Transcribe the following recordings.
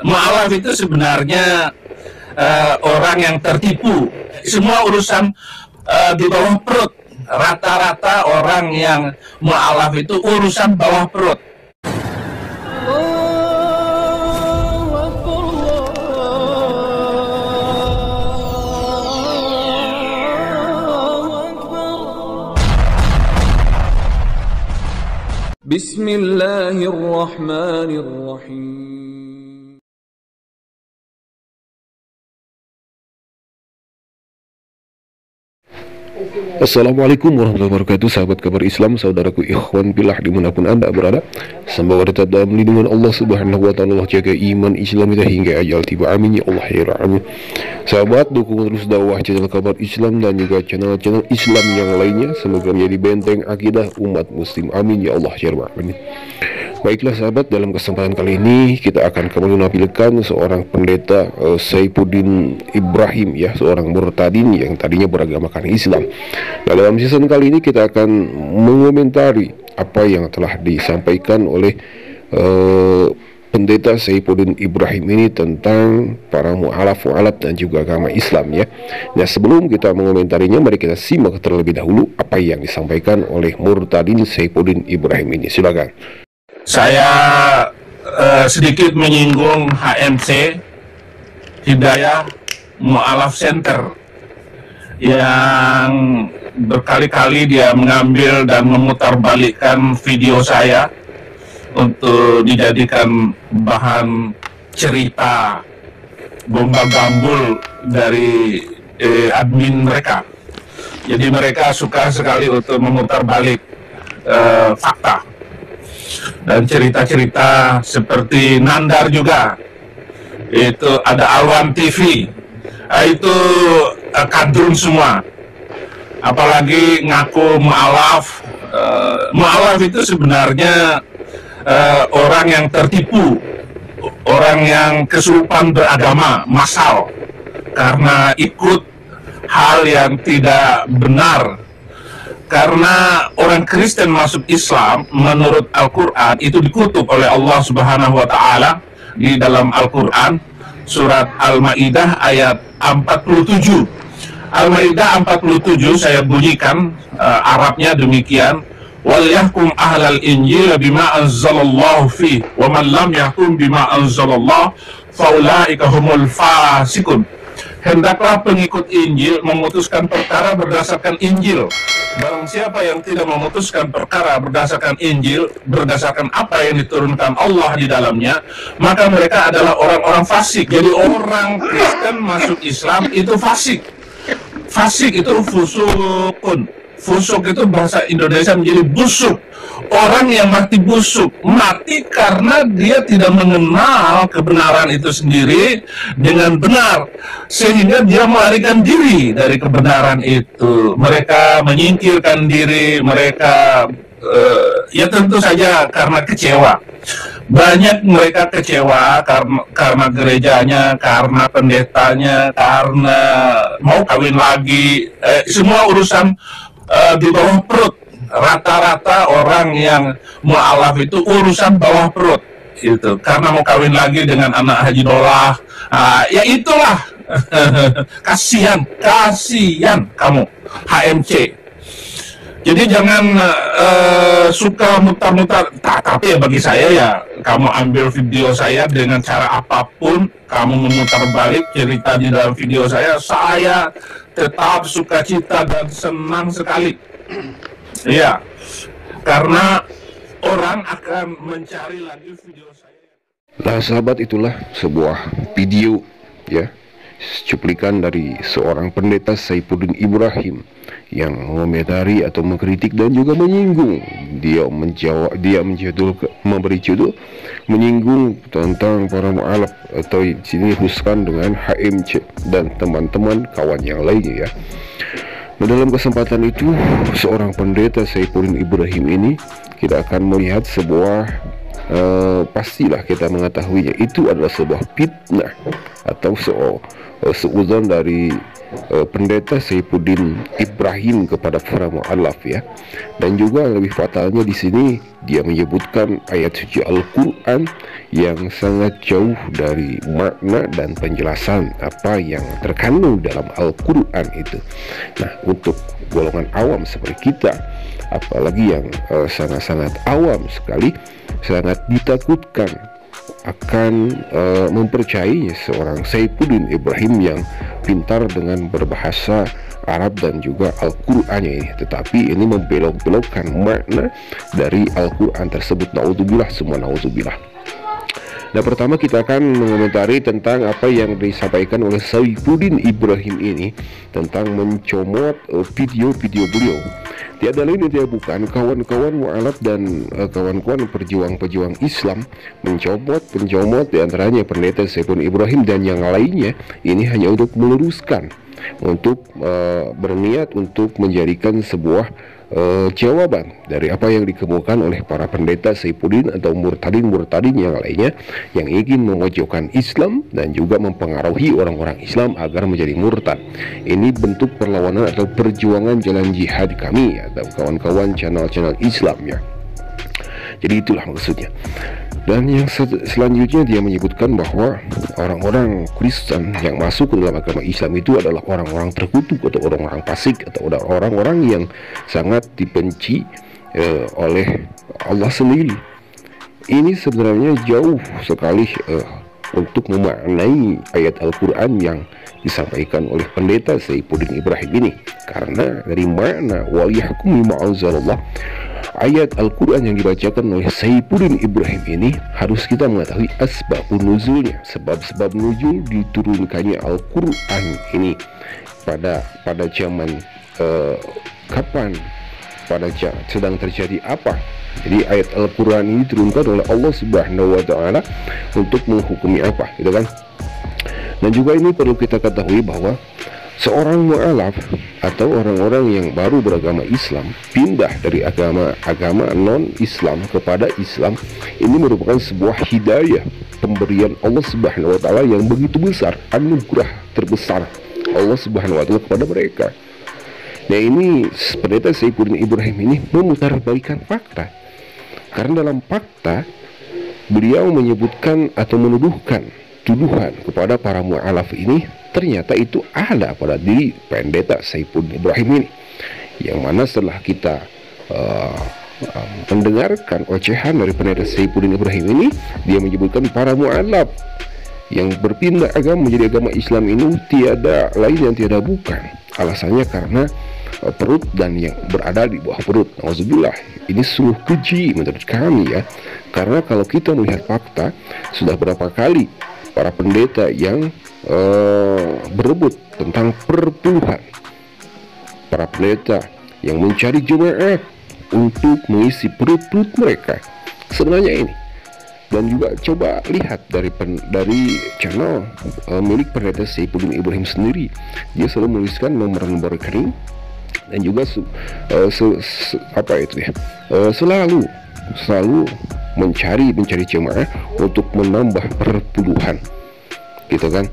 mu'alaf itu sebenarnya orang yang tertipu. Semua urusan di bawah perut. Rata-rata orang yang mu'alaf itu urusan bawah perut. Bismillahirrahmanirrahim. Assalamualaikum warahmatullahi wabarakatuh, sahabat kabar Islam, saudaraku ikhwan billah dimanapun anda berada. Semoga tetap dalam lindungan Allah subhanahu wa ta'ala. Allah jaga iman Islam kita hingga ajal tiba, amin ya Allah ya Rahman. Sahabat, dukung terus dakwah channel kabar Islam dan juga channel-channel Islam yang lainnya, semoga menjadi benteng akidah umat muslim, amin ya Allah ya Rahman. Baiklah sahabat, dalam kesempatan kali ini kita akan kembali menampilkan seorang pendeta Saifuddin Ibrahim, ya, seorang murtadin yang tadinya beragamakan Islam. Nah, dalam season kali ini kita akan mengomentari apa yang telah disampaikan oleh pendeta Saifuddin Ibrahim ini tentang para mu'alaf dan juga agama Islam, ya. Nah, sebelum kita mengomentarinya, mari kita simak terlebih dahulu apa yang disampaikan oleh murtadin Saifuddin Ibrahim ini. Silakan. Saya sedikit menyinggung HMC, Hidayah Mu'alaf Center, yang berkali-kali dia mengambil dan memutarbalikkan video saya untuk dijadikan bahan cerita bomba gambul dari admin mereka. Jadi mereka suka sekali untuk memutarbalik fakta dan cerita-cerita seperti Nandar juga. Itu ada Alwan TV, itu kadrun semua. Apalagi ngaku mu'alaf. Mu'alaf itu sebenarnya orang yang tertipu, orang yang kesurupan beragama massal karena ikut hal yang tidak benar. Karena orang Kristen masuk Islam menurut Al-Quran itu dikutuk oleh Allah Subhanahu wa Ta'ala di dalam Al-Quran, surat Al-Maidah ayat 47. Al-Maidah 47 saya bunyikan, Arabnya demikian: wal yahkum ahlal injil bima anzalallahu fi wa man lam yahkum bima anzalallah faulaika humul fasikun. Hendaklah pengikut Injil memutuskan perkara berdasarkan Injil. Barang siapa yang tidak memutuskan perkara berdasarkan Injil, berdasarkan apa yang diturunkan Allah di dalamnya, maka mereka adalah orang-orang fasik. Jadi orang Kristen masuk Islam itu fasik. Fasik itu fusukun. Fusuk itu bahasa Indonesia menjadi busuk. Orang yang mati busuk, mati karena dia tidak mengenal kebenaran itu sendiri dengan benar, sehingga dia melarikan diri dari kebenaran itu. Mereka menyingkirkan diri, mereka ya tentu saja karena kecewa. Banyak mereka kecewa karena gerejanya, karena pendetanya, karena mau kawin lagi, semua urusan di bawah perut. Rata-rata orang yang mu'alaf itu urusan bawah perut itu, karena mau kawin lagi dengan anak Haji Dolah. Ya itulah. kasihan kamu HMC. Jadi jangan suka mutar-mutar. Tapi ya bagi saya, ya kamu ambil video saya dengan cara apapun, kamu memutar balik cerita di dalam video saya tetap sukacita dan senang sekali. Iya, karena orang akan mencari lagi video saya. Nah sahabat, itulah sebuah video, ya, cuplikan dari seorang pendeta Saifuddin Ibrahim yang mengomentari atau mengkritik dan juga menyinggung. Dia memberi judul menyinggung tentang para mu'alaf, atau di sini khususkan dengan HMC dan teman-teman kawan yang lainnya, ya. Nah, dalam kesempatan itu, seorang pendeta Saifuddin Ibrahim ini kita akan melihat sebuah pastilah kita mengetahuinya itu adalah sebuah fitnah atau seuzon dari pendeta Saifuddin Ibrahim kepada para mu'alaf ya. Dan juga lebih fatalnya di sini dia menyebutkan ayat suci Al-Quran yang sangat jauh dari makna dan penjelasan apa yang terkandung dalam Al-Quran itu. Nah, untuk golongan awam seperti kita, apalagi yang sangat-sangat awam sekali, sangat ditakutkan akan mempercayai seorang Saifuddin Ibrahim yang pintar dengan berbahasa Arab dan juga Al-Quran ini, tetapi ini membelok-belokkan makna dari Al-Quran tersebut. Naudzubillah, semua naudzubillah. Nah, pertama kita akan mengomentari tentang apa yang disampaikan oleh Saifuddin Ibrahim ini tentang mencomot video-video beliau. Tiada lain dan tiada bukan kawan-kawan mu'alaf dan kawan-kawan pejuang-pejuang Islam mencomot diantaranya pendeta Saifuddin Ibrahim dan yang lainnya ini hanya untuk meluruskan, untuk berniat untuk menjadikan sebuah jawaban dari apa yang dikemukakan oleh para pendeta Saifuddin atau murtadin yang lainnya yang ingin memojokkan Islam dan juga mempengaruhi orang-orang Islam agar menjadi murtad. Ini bentuk perlawanan atau perjuangan jalan jihad kami atau kawan-kawan channel-channel Islam ya. Jadi itulah maksudnya. Dan yang selanjutnya dia menyebutkan bahwa orang-orang Kristen yang masuk ke dalam agama Islam itu adalah orang-orang terkutuk atau orang-orang fasik atau orang-orang yang sangat dibenci oleh Allah sendiri. Ini sebenarnya jauh sekali untuk memaknai ayat Al-Quran yang disampaikan oleh pendeta Saifuddin Ibrahim ini, karena dari makna waliyahkum bima anzalallah, ayat Al-Quran yang dibacakan oleh Saifuddin Ibrahim ini harus kita mengetahui asbabun nuzulnya, sebab-sebab nuzul diturunkannya Al-Quran ini pada zaman kapan, pada sedang terjadi apa. Jadi ayat Al-Quran ini diturunkan oleh Allah Subhanahu wa Ta'ala untuk menghukumi apa, gitu kan? Dan juga ini perlu kita ketahui bahwa seorang mu'alaf atau orang-orang yang baru beragama Islam pindah dari agama non-Islam kepada Islam, ini merupakan sebuah hidayah, pemberian Allah Subhanahu wa Ta'ala yang begitu besar, anugerah terbesar Allah Subhanahu wa Ta'ala kepada mereka. Nah, ini pendeta Saifuddin Ibrahim ini memutarbalikan fakta, karena dalam fakta beliau menyebutkan atau menuduhkan tuduhan kepada para mu'alaf ini ternyata itu ada pada diri pendeta Saifuddin Ibrahim ini, yang mana setelah kita mendengarkan ocehan dari pendeta Saifuddin Ibrahim ini, dia menyebutkan para mu'alaf yang berpindah agama menjadi agama Islam ini tiada lain dan tiada bukan alasannya karena perut dan yang berada di bawah perut. Nauzubillah, ini sungguh keji menurut kami ya, karena kalau kita melihat fakta, sudah berapa kali para pendeta yang berebut tentang perpuluhan, para pendeta yang mencari jemaat untuk mengisi perut-perut mereka sebenarnya ini. Dan juga coba lihat dari channel milik pendeta Saifuddin Ibrahim sendiri, dia selalu menuliskan nomor-nomor rekening dan juga selalu mencari jemaah untuk menambah perpuluhan, gitu kan.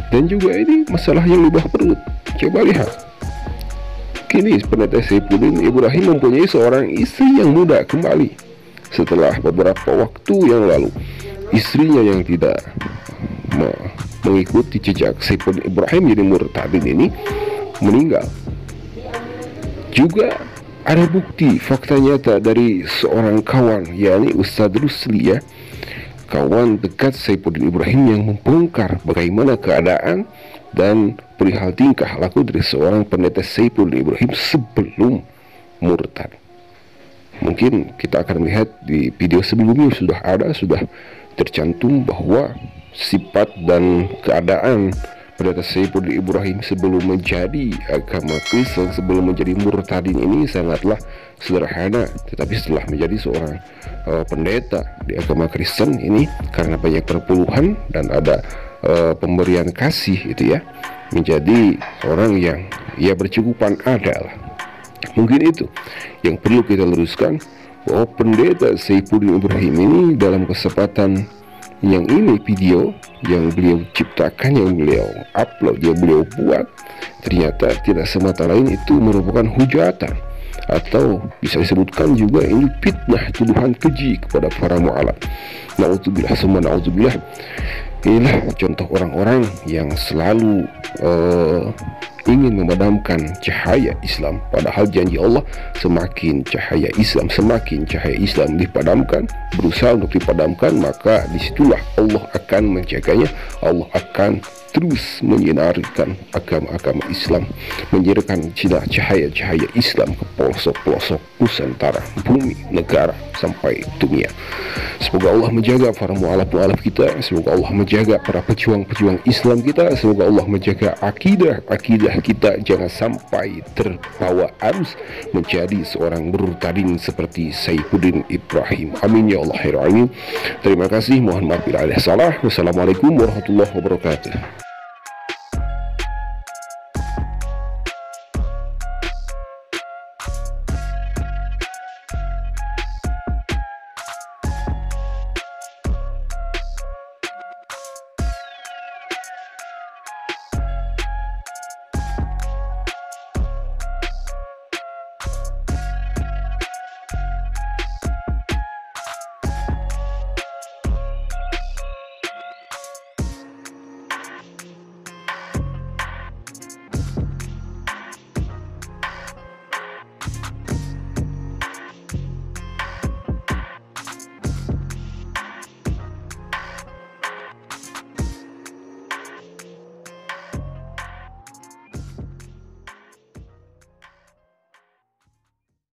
Dan juga ini masalah yang di bawah perut, coba lihat. Kini pendeta Saifuddin Ibrahim mempunyai seorang istri yang muda kembali setelah beberapa waktu yang lalu. Istrinya yang tidak mengikuti jejak Saifuddin Ibrahim jadi murtadin ini meninggal. Juga ada bukti fakta nyata dari seorang kawan, yakni Ustadz Rusli ya, kawan dekat Saifuddin Ibrahim, yang membongkar bagaimana keadaan dan perihal tingkah laku dari seorang pendeta Saifuddin Ibrahim sebelum murtad. Mungkin kita akan melihat di video sebelumnya sudah tercantum bahwa sifat dan keadaan pendeta Saifuddin Ibrahim sebelum menjadi agama Kristen, sebelum menjadi murtadin ini sangatlah sederhana, tetapi setelah menjadi seorang pendeta di agama Kristen ini, karena banyak perpuluhan dan ada pemberian kasih itu ya, menjadi orang yang bercukupan ada lah. Mungkin itu yang perlu kita luruskan, bahwa pendeta Saifuddin Ibrahim ini dalam kesempatan yang ini video yang beliau ciptakan, yang beliau upload, yang beliau buat, ternyata tidak semata lain itu merupakan hujatan, atau bisa disebutkan juga ini fitnah, tuduhan keji kepada para mu'alaf. Na'udzubillah, summa na'udzubillah. Inilah contoh orang-orang yang selalu ingin memadamkan cahaya Islam, padahal janji Allah semakin cahaya Islam dipadamkan, berusaha untuk dipadamkan, maka disitulah Allah akan menjaganya. Allah akan terus menyinarkan agama-agama Islam, menjadikan cahaya-cahaya Islam ke pelosok-pelosok Nusantara, bumi, negara, sampai dunia. Semoga Allah menjaga para mu'alaf kita, semoga Allah menjaga para pejuang-pejuang Islam kita, semoga Allah menjaga akidah kita jangan sampai terbawa arus menjadi seorang bertadin seperti Saifuddin Ibrahim. Amin ya Allah. Terima kasih, mohon maaf bila ada salah. Wassalamualaikum warahmatullahi wabarakatuh.